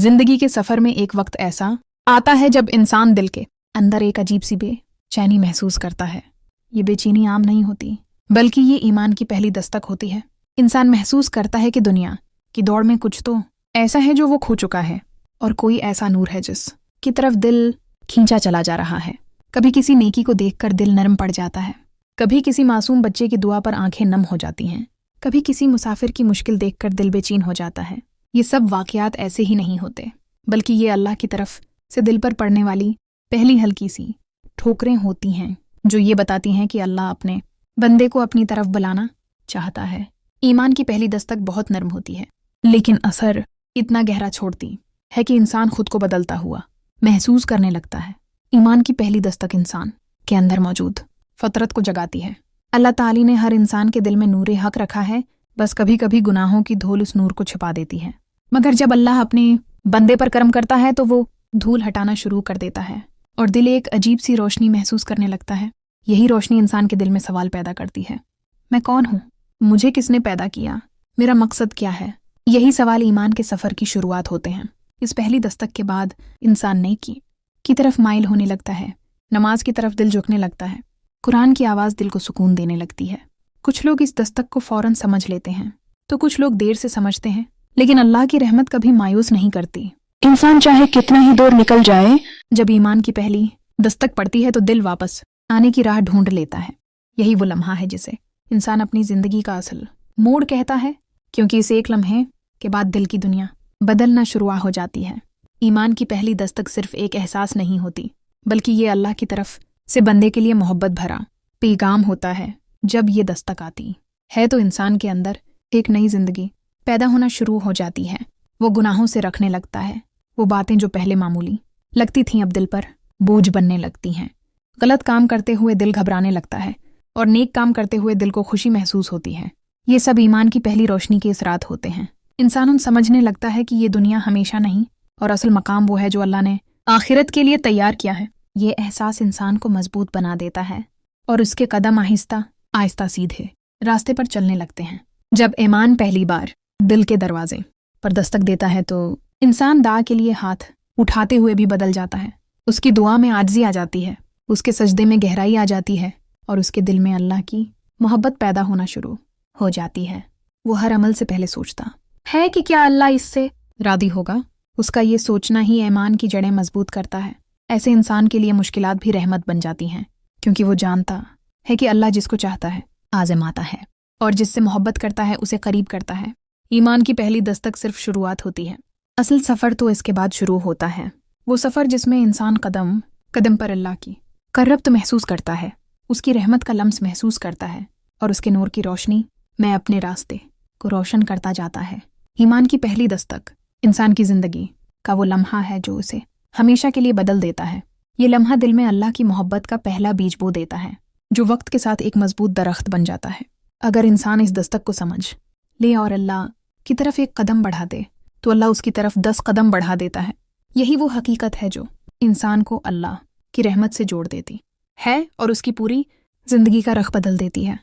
जिंदगी के सफर में एक वक्त ऐसा आता है जब इंसान दिल के अंदर एक अजीब सी बेचैनी महसूस करता है। ये बेचैनी आम नहीं होती, बल्कि ये ईमान की पहली दस्तक होती है। इंसान महसूस करता है कि दुनिया की दौड़ में कुछ तो ऐसा है जो वो खो चुका है, और कोई ऐसा नूर है जिस की तरफ दिल खींचा चला जा रहा है। कभी किसी नेकी को देखकर दिल नरम पड़ जाता है, कभी किसी मासूम बच्चे की दुआ पर आंखें नम हो जाती हैं, कभी किसी मुसाफिर की मुश्किल देखकर दिल बेचैन हो जाता है। ये सब वाकयात ऐसे ही नहीं होते, बल्कि ये अल्लाह की तरफ से दिल पर पड़ने वाली पहली हल्की सी ठोकरें होती हैं, जो ये बताती हैं कि अल्लाह अपने बंदे को अपनी तरफ बुलाना चाहता है। ईमान की पहली दस्तक बहुत नरम होती है, लेकिन असर इतना गहरा छोड़ती है कि इंसान खुद को बदलता हुआ महसूस करने लगता है। ईमान की पहली दस्तक इंसान के अंदर मौजूद फतरत को जगाती है। अल्लाह ताली ने हर इंसान के दिल में नूरे हक रखा है, बस कभी कभी गुनाहों की धूल उस नूर को छिपा देती है। मगर जब अल्लाह अपने बंदे पर करम करता है तो वो धूल हटाना शुरू कर देता है और दिल एक अजीब सी रोशनी महसूस करने लगता है। यही रोशनी इंसान के दिल में सवाल पैदा करती है, मैं कौन हूँ? मुझे किसने पैदा किया? मेरा मकसद क्या है? यही सवाल ईमान के सफ़र की शुरुआत होते हैं। इस पहली दस्तक के बाद इंसान नेकी की तरफ माइल होने लगता है, नमाज की तरफ दिल झुकने लगता है, कुरान की आवाज़ दिल को सुकून देने लगती है। कुछ लोग इस दस्तक को फ़ौरन समझ लेते हैं तो कुछ लोग देर से समझते हैं, लेकिन अल्लाह की रहमत कभी मायूस नहीं करती। इंसान चाहे कितना ही दूर निकल जाए, जब ईमान की पहली दस्तक पड़ती है तो दिल वापस आने की राह ढूंढ लेता है। यही वो लम्हा है जिसे इंसान अपनी ज़िंदगी का असल मोड़ कहता है, क्योंकि इस एक लम्हे के बाद दिल की दुनिया बदलना शुरू हो जाती है। ईमान की पहली दस्तक सिर्फ एक एहसास नहीं होती, बल्कि ये अल्लाह की तरफ से बंदे के लिए मोहब्बत भरा पैगाम होता है। जब ये दस्तक आती है तो इंसान के अंदर एक नई जिंदगी पैदा होना शुरू हो जाती है। वो गुनाहों से रखने लगता है, वो बातें जो पहले मामूली लगती थीं अब दिल पर बोझ बनने लगती हैं। गलत काम करते हुए दिल घबराने लगता है और नेक काम करते हुए दिल को खुशी महसूस होती है। ये सब ईमान की पहली रोशनी के असरात होते हैं। इंसान उन समझने लगता है कि ये दुनिया हमेशा नहीं और असल मकाम वो है जो अल्लाह ने आखिरत के लिए तैयार किया है। ये एहसास इंसान को मजबूत बना देता है और उसके कदम आहिस्ता आहिस्ता सीधे रास्ते पर चलने लगते हैं। जब ईमान पहली बार दिल के दरवाजे पर दस्तक देता है तो इंसान दुआ के लिए हाथ उठाते हुए भी बदल जाता है। उसकी दुआ में आजिज़ी आ जाती है, उसके सजदे में गहराई आ जाती है और उसके दिल में अल्लाह की मोहब्बत पैदा होना शुरू हो जाती है। वो हर अमल से पहले सोचता है कि क्या अल्लाह इससे राज़ी होगा। उसका ये सोचना ही ईमान की जड़ें मजबूत करता है। ऐसे इंसान के लिए मुश्किलात भी रहमत बन जाती हैं, क्योंकि वो जानता है कि अल्लाह जिसको चाहता है आज़माता है और जिससे मोहब्बत करता है उसे करीब करता है। ईमान की पहली दस्तक सिर्फ शुरुआत होती है, असल सफ़र तो इसके बाद शुरू होता है। वो सफ़र जिसमें इंसान कदम कदम पर अल्लाह की करबत महसूस करता है, उसकी रहमत का लम्स महसूस करता है और उसके नूर की रोशनी में अपने रास्ते को रोशन करता जाता है। ईमान की पहली दस्तक इंसान की ज़िंदगी का वो लम्हा है जो उसे हमेशा के लिए बदल देता है। ये लम्हा दिल में अल्लाह की मोहब्बत का पहला बीज बो देता है, जो वक्त के साथ एक मजबूत दरख्त बन जाता है। अगर इंसान इस दस्तक को समझ ले और अल्लाह की तरफ एक कदम बढ़ा दे तो अल्लाह उसकी तरफ 10 कदम बढ़ा देता है। यही वो हकीकत है जो इंसान को अल्लाह की रहमत से जोड़ देती है और उसकी पूरी ज़िंदगी का रख बदल देती है।